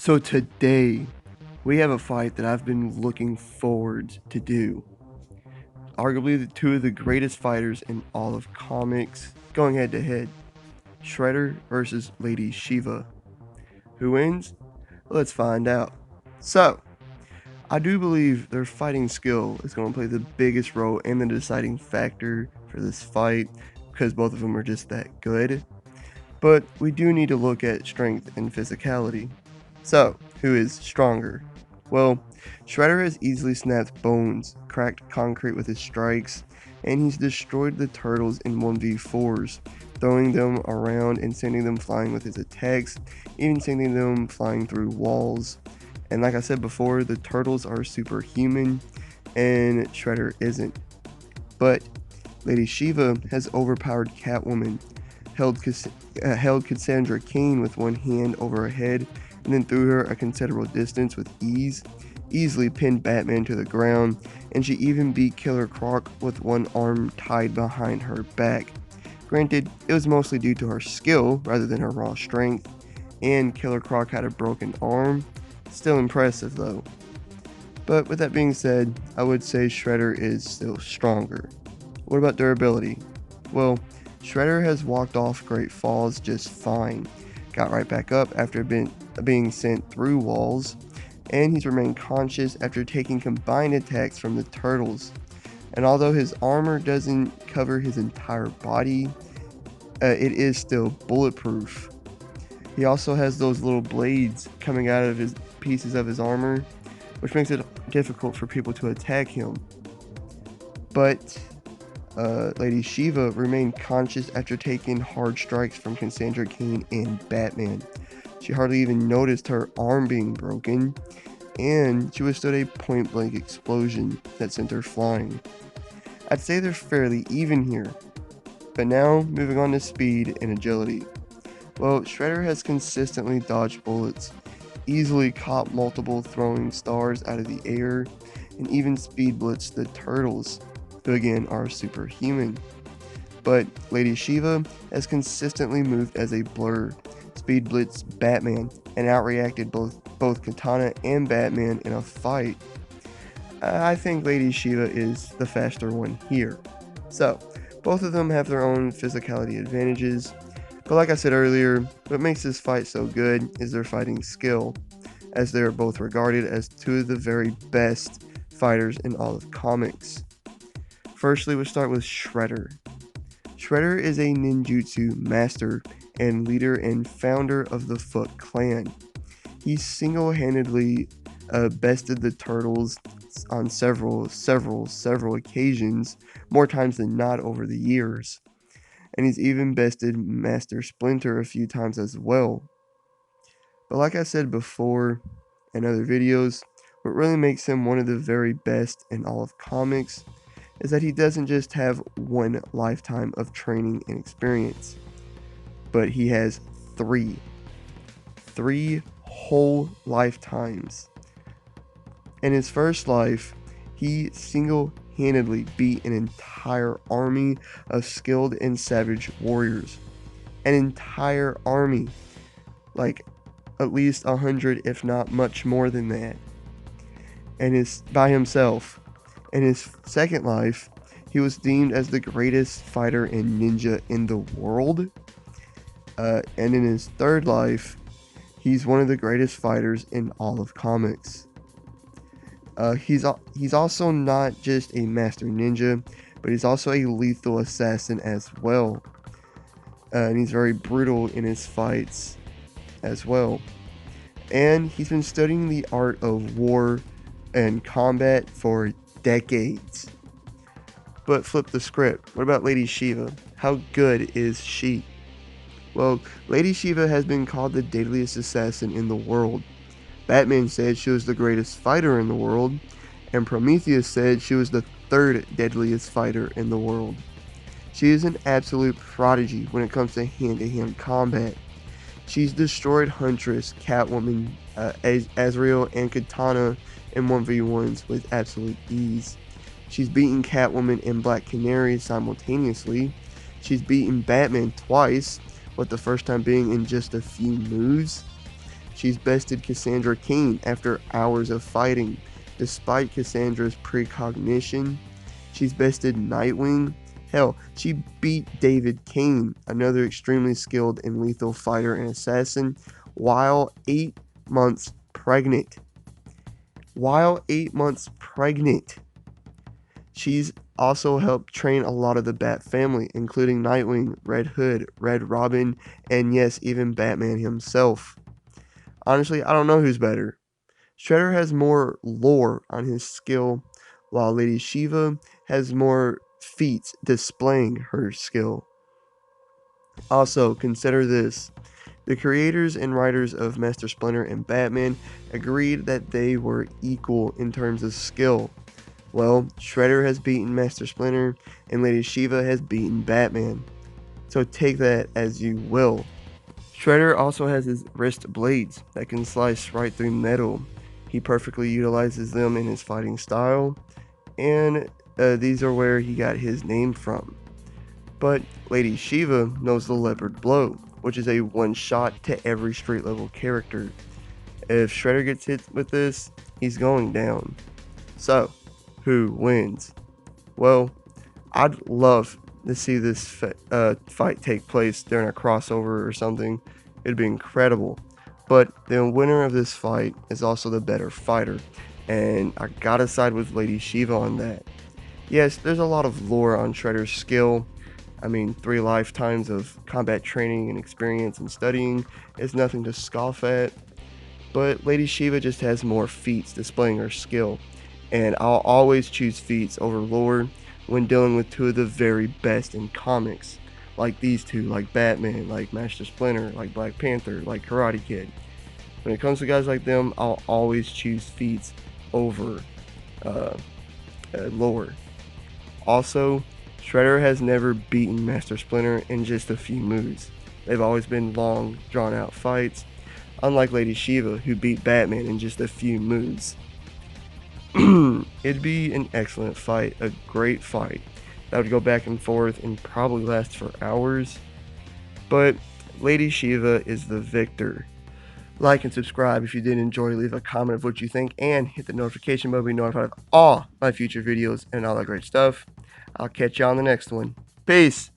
So today, we have a fight that I've been looking forward to do. Arguably two of the greatest fighters in all of comics going head to head. Shredder versus Lady Shiva. Who wins? Let's find out. So, I do believe their fighting skill is going to play the biggest role and the deciding factor for this fight because both of them are just that good. But we do need to look at strength and physicality. So, who is stronger? Well, Shredder has easily snapped bones, cracked concrete with his strikes, and he's destroyed the turtles in 1v4s, throwing them around and sending them flying with his attacks, even sending them flying through walls. And like I said before, the turtles are superhuman, and Shredder isn't. But Lady Shiva has overpowered Catwoman, held Cassandra Cain with one hand over her head, and then threw her a considerable distance with ease, easily pinned Batman to the ground, and she even beat Killer Croc with one arm tied behind her back. Granted, it was mostly due to her skill rather than her raw strength, and Killer Croc had a broken arm. Still impressive though. But with that being said, I would say Shredder is still stronger. What about durability? Well, Shredder has walked off Great Falls just fine, got right back up after being sent through walls, and he's remained conscious after taking combined attacks from the turtles. And although his armor doesn't cover his entire body, it is still bulletproof. He also has those little blades coming out of his pieces of his armor, which makes it difficult for people to attack him. But Lady Shiva remained conscious after taking hard strikes from Cassandra Cain and Batman. She hardly even noticed her arm being broken, and she withstood a point-blank explosion that sent her flying. I'd say they're fairly even here. But now, moving on to speed and agility. Well, Shredder has consistently dodged bullets, easily caught multiple throwing stars out of the air, and even speed blitzed the turtles, who again are superhuman. But Lady Shiva has consistently moved as a blur, speed blitzed Batman, and outreacted both Katana and Batman in a fight. I think Lady Shiva is the faster one here. So, both of them have their own physicality advantages, but like I said earlier, what makes this fight so good is their fighting skill, as they are both regarded as two of the very best fighters in all of comics. Firstly, we'll start with Shredder. Shredder is a ninjutsu master and leader and founder of the Foot Clan. He single-handedly bested the turtles on several occasions, more times than not over the years. And he's even bested Master Splinter a few times as well. But like I said before in other videos, what really makes him one of the very best in all of comics is that he doesn't just have one lifetime of training and experience, but he has three whole lifetimes. In his first life, he single-handedly beat an entire army of skilled and savage warriors. An entire army, like at least 100, if not much more than that, and by himself. In his second life, he was deemed as the greatest fighter and ninja in the world. And in his third life, he's one of the greatest fighters in all of comics. He's also not just a master ninja, but he's also a lethal assassin as well. And he's very brutal in his fights as well. And he's been studying the art of war and combat for decades. But flip the script. What about Lady Shiva? How good is she? Well, Lady Shiva has been called the deadliest assassin in the world. Batman said she was the greatest fighter in the world, and Prometheus said she was the third deadliest fighter in the world. She is an absolute prodigy when it comes to hand-to-hand combat. She's destroyed Huntress, Catwoman, Azrael, and Katana in 1v1s with absolute ease. She's beaten Catwoman and Black Canary simultaneously. She's beaten Batman twice, with the first time being in just a few moves. She's bested Cassandra Cain after hours of fighting, despite Cassandra's precognition. She's bested Nightwing. Hell, she beat David Cain, another extremely skilled and lethal fighter and assassin, while 8 months pregnant. While 8 months pregnant. She's also helped train a lot of the Bat family, including Nightwing, Red Hood, Red Robin, and yes, even Batman himself. Honestly, I don't know who's better. Shredder has more lore on his skill, while Lady Shiva has more feats displaying her skill. Also, consider this. The creators and writers of Master Splinter and Batman agreed that they were equal in terms of skill. Well, Shredder has beaten Master Splinter, and Lady Shiva has beaten Batman. So take that as you will. Shredder also has his wrist blades that can slice right through metal. He perfectly utilizes them in his fighting style, and these are where he got his name from. But Lady Shiva knows the Leopard Blow, which is a one-shot to every street level character. If Shredder gets hit with this, he's going down. So, who wins? Well, I'd love to see this fight take place during a crossover or something. It'd be incredible. But the winner of this fight is also the better fighter, and I gotta side with Lady Shiva on that. Yes, there's a lot of lore on Shredder's skill. I mean, 3 lifetimes of combat training and experience and studying is nothing to scoff at. But Lady Shiva just has more feats displaying her skill, and I'll always choose feats over lore when dealing with two of the very best in comics, like these two, like Batman, like Master Splinter, like Black Panther, like Karate Kid. When it comes to guys like them, I'll always choose feats over uh, lore. Also, Shredder has never beaten Master Splinter in just a few moves. They've always been long, drawn out fights, unlike Lady Shiva, who beat Batman in just a few moves. It'd be an excellent fight, a great fight. That would go back and forth and probably last for hours. But Lady Shiva is the victor. Like and subscribe if you did enjoy. Leave a comment of what you think and hit the notification bell to be notified of all my future videos and all that great stuff. I'll catch you on the next one. Peace.